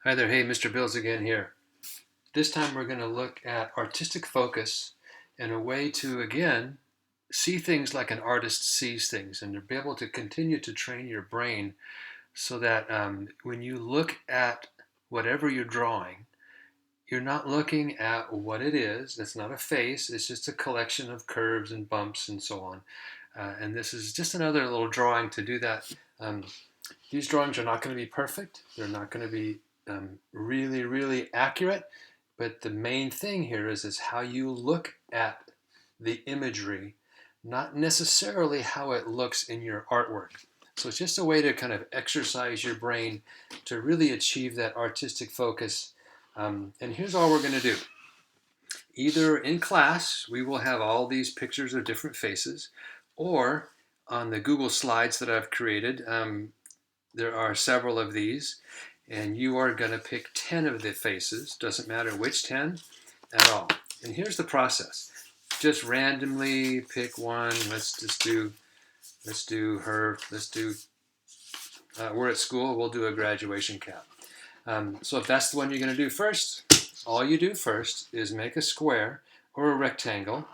Hi there, hey, Mr. Bills again here. This time we're going to look at artistic focus and a way to, again, see things like an artist sees things and to be able to continue to train your brain so that when you look at whatever you're drawing, you're not looking at what it is. It's not a face, it's just a collection of curves and bumps and so on. And this is just another little drawing to do that. Um, these drawings are not going to be perfect. They're not going to be really, really accurate. But the main thing here is how you look at the imagery, not necessarily how it looks in your artwork. So it's just a way to kind of exercise your brain to really achieve that artistic focus. And here's all we're going to do. Either in class, we will have all these pictures of different faces, or on the Google Slides that I've created, there are several of these, and you are going to pick 10 of the faces. Doesn't matter which 10 at all. And here's the process. Just randomly pick one. Let's do her. We're at school. We'll do a graduation cap. So if that's the one you're going to do first, all you do first is make a square or a rectangle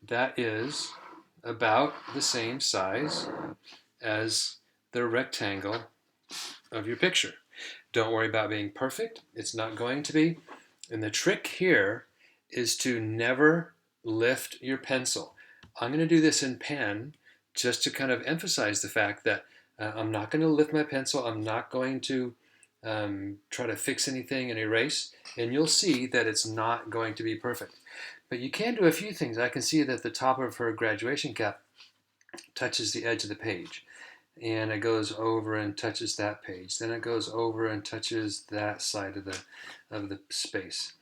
that is about the same size as the rectangle of your picture. Don't worry about being perfect. It's not going to be. And the trick here is to never lift your pencil. I'm going to do this in pen just to kind of emphasize the fact that I'm not going to lift my pencil. I'm not going to try to fix anything and erase. And you'll see that it's not going to be perfect. But you can do a few things. I can see that the top of her graduation cap touches the edge of the page, and it goes over and touches that page. Then it goes over and touches that side of the space.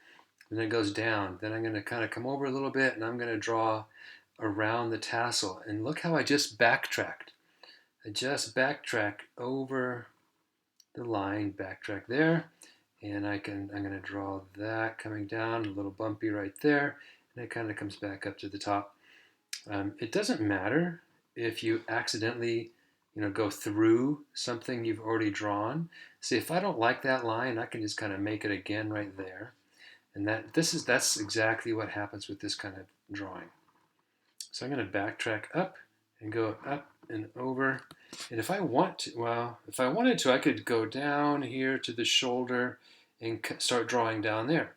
Then it goes down. Then I'm going to kind of come over a little bit, and I'm going to draw around the tassel. And look how I just backtracked. I just backtrack over the line, backtrack there, and I'm going to draw that coming down, a little bumpy right there, and it kind of comes back up to the top. It doesn't matter if you accidentally go through something you've already drawn. See, if I don't like that line, I can just kind of make it again right there. And that's exactly what happens with this kind of drawing. So I'm going to backtrack up and go up and over. And if I want to, well, if I wanted to, I could go down here to the shoulder and start drawing down there.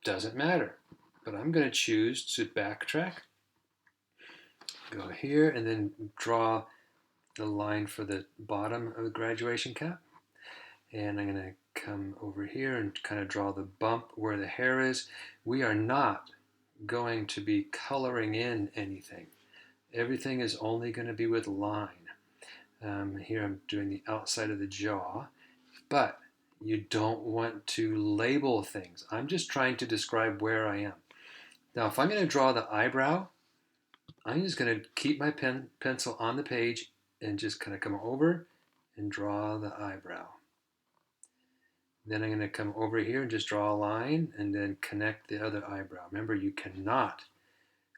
Doesn't matter. But I'm going to choose to backtrack, go here, and then draw the line for the bottom of the graduation cap. And I'm going to come over here and kind of draw the bump where the hair is. We are not going to be coloring in anything. Everything is only going to be with line. Here I'm doing the outside of the jaw, but you don't want to label things. I'm just trying to describe where I am. Now, if I'm going to draw the eyebrow, I'm just going to keep my pencil on the page and just kind of come over and draw the eyebrow. Then I'm going to come over here and just draw a line and then connect the other eyebrow. Remember, you cannot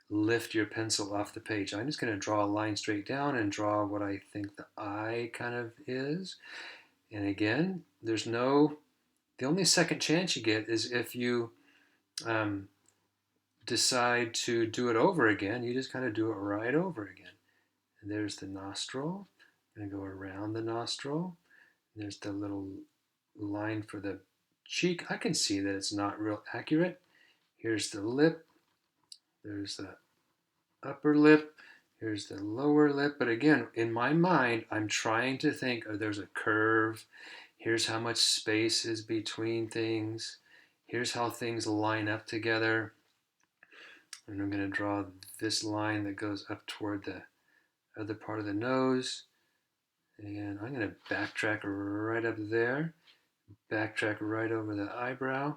lift your pencil off the page. I'm just going to draw a line straight down and draw what I think the eye kind of is. And again, the only second chance you get is if you decide to do it over again. You just kind of do it right over again. And there's the nostril. I'm going to go around the nostril. There's the little line for the cheek. I can see that it's not real accurate. Here's the lip. There's the upper lip. Here's the lower lip. But again, in my mind, I'm trying to think, oh, there's a curve. Here's how much space is between things. Here's how things line up together. And I'm going to draw this line that goes up toward the other part of the nose. And I'm going to backtrack right up there. Backtrack right over the eyebrow.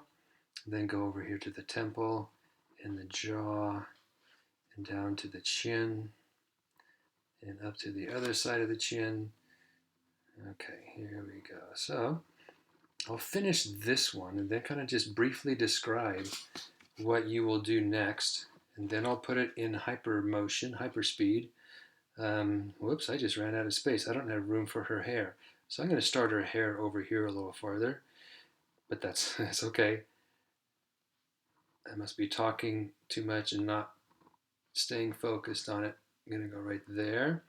Then go over here to the temple and the jaw and down to the chin and up to the other side of the chin. Okay, here we go. So I'll finish this one and then kind of just briefly describe what you will do next. And then I'll put it in hyperspeed. Whoops, I just ran out of space. I don't have room for her hair. So I'm going to start her hair over here a little farther. but that's okay. I must be talking too much and not staying focused on it. I'm going to go right there.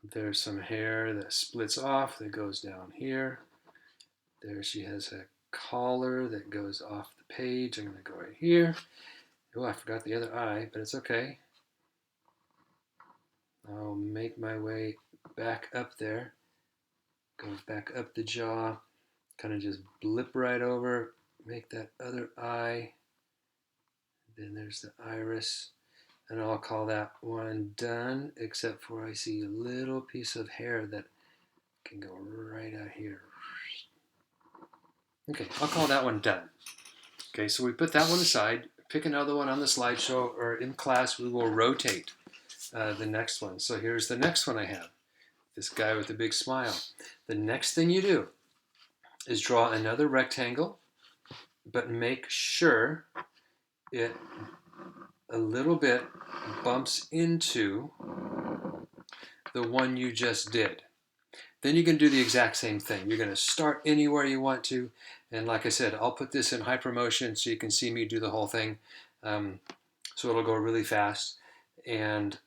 There's some hair that splits off that goes down here. There she has a collar that goes off the page. I'm going to go right here. Oh, I forgot the other eye, but it's okay. I'll make my way back up there. Goes back up the jaw. Kind of just blip right over. Make that other eye. Then there's the iris. And I'll call that one done, except for I see a little piece of hair that can go right out here. Okay, I'll call that one done. Okay, so we put that one aside. Pick another one on the slideshow, or in class we will rotate the next one. So here's the next one I have. This guy with the big smile. The next thing you do is draw another rectangle, but make sure it a little bit bumps into the one you just did. Then you can do the exact same thing. You're going to start anywhere you want to. And like I said, I'll put this in hypermotion so you can see me do the whole thing. So it'll go really fast. And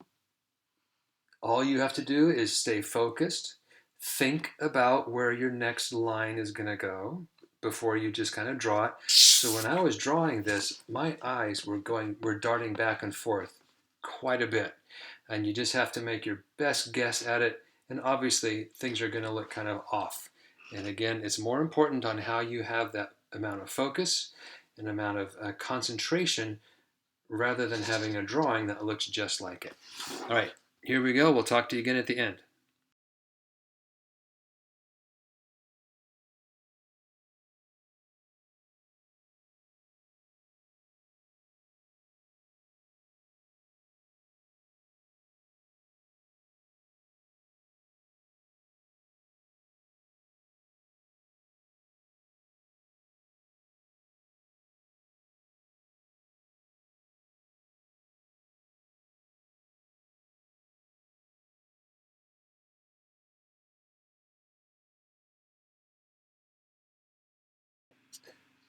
all you have to do is stay focused. Think about where your next line is going to go before you just kind of draw it. So when I was drawing this, my eyes were darting back and forth quite a bit. And you just have to make your best guess at it. And obviously, things are going to look kind of off. And again, it's more important on how you have that amount of focus and amount of concentration rather than having a drawing that looks just like it. All right, here we go. We'll talk to you again at the end.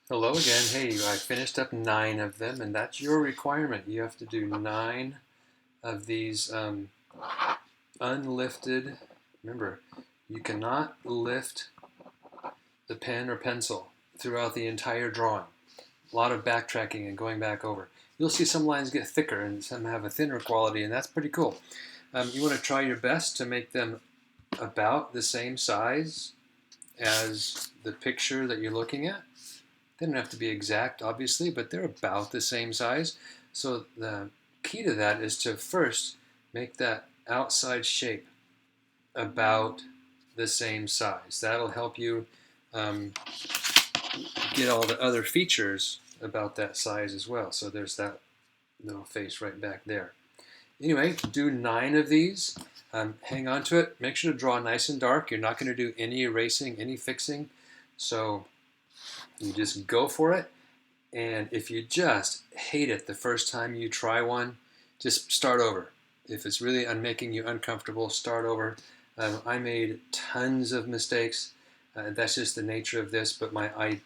Hello again. Hey, I finished up 9 of them, and that's your requirement. You have to do 9 of these unlifted. Remember, you cannot lift the pen or pencil throughout the entire drawing. A lot of backtracking and going back over. You'll see some lines get thicker and some have a thinner quality, and that's pretty cool. You want to try your best to make them about the same size as the picture that you're looking at. They don't have to be exact, obviously, but they're about the same size. So the key to that is to first make that outside shape about the same size. That'll help you get all the other features about that size as well. So there's that little face right back there. Anyway, do 9 of these. Hang on to it. Make sure to draw nice and dark. You're not going to do any erasing, any fixing. So you just go for it. And if you just hate it the first time you try one, just start over. If it's really making you uncomfortable, start over. I made tons of mistakes. That's just the nature of this. But my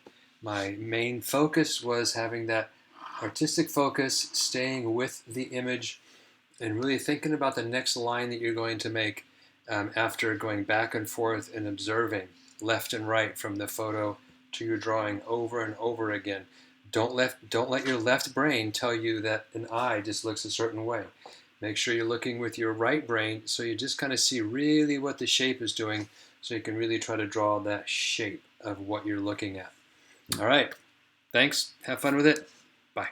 main focus was having that artistic focus, staying with the image, and really thinking about the next line that you're going to make after going back and forth and observing left and right from the photo to your drawing over and over again. Don't let your left brain tell you that an eye just looks a certain way. Make sure you're looking with your right brain so you just kind of see really what the shape is doing so you can really try to draw that shape of what you're looking at. All right. Thanks. Have fun with it. Bye.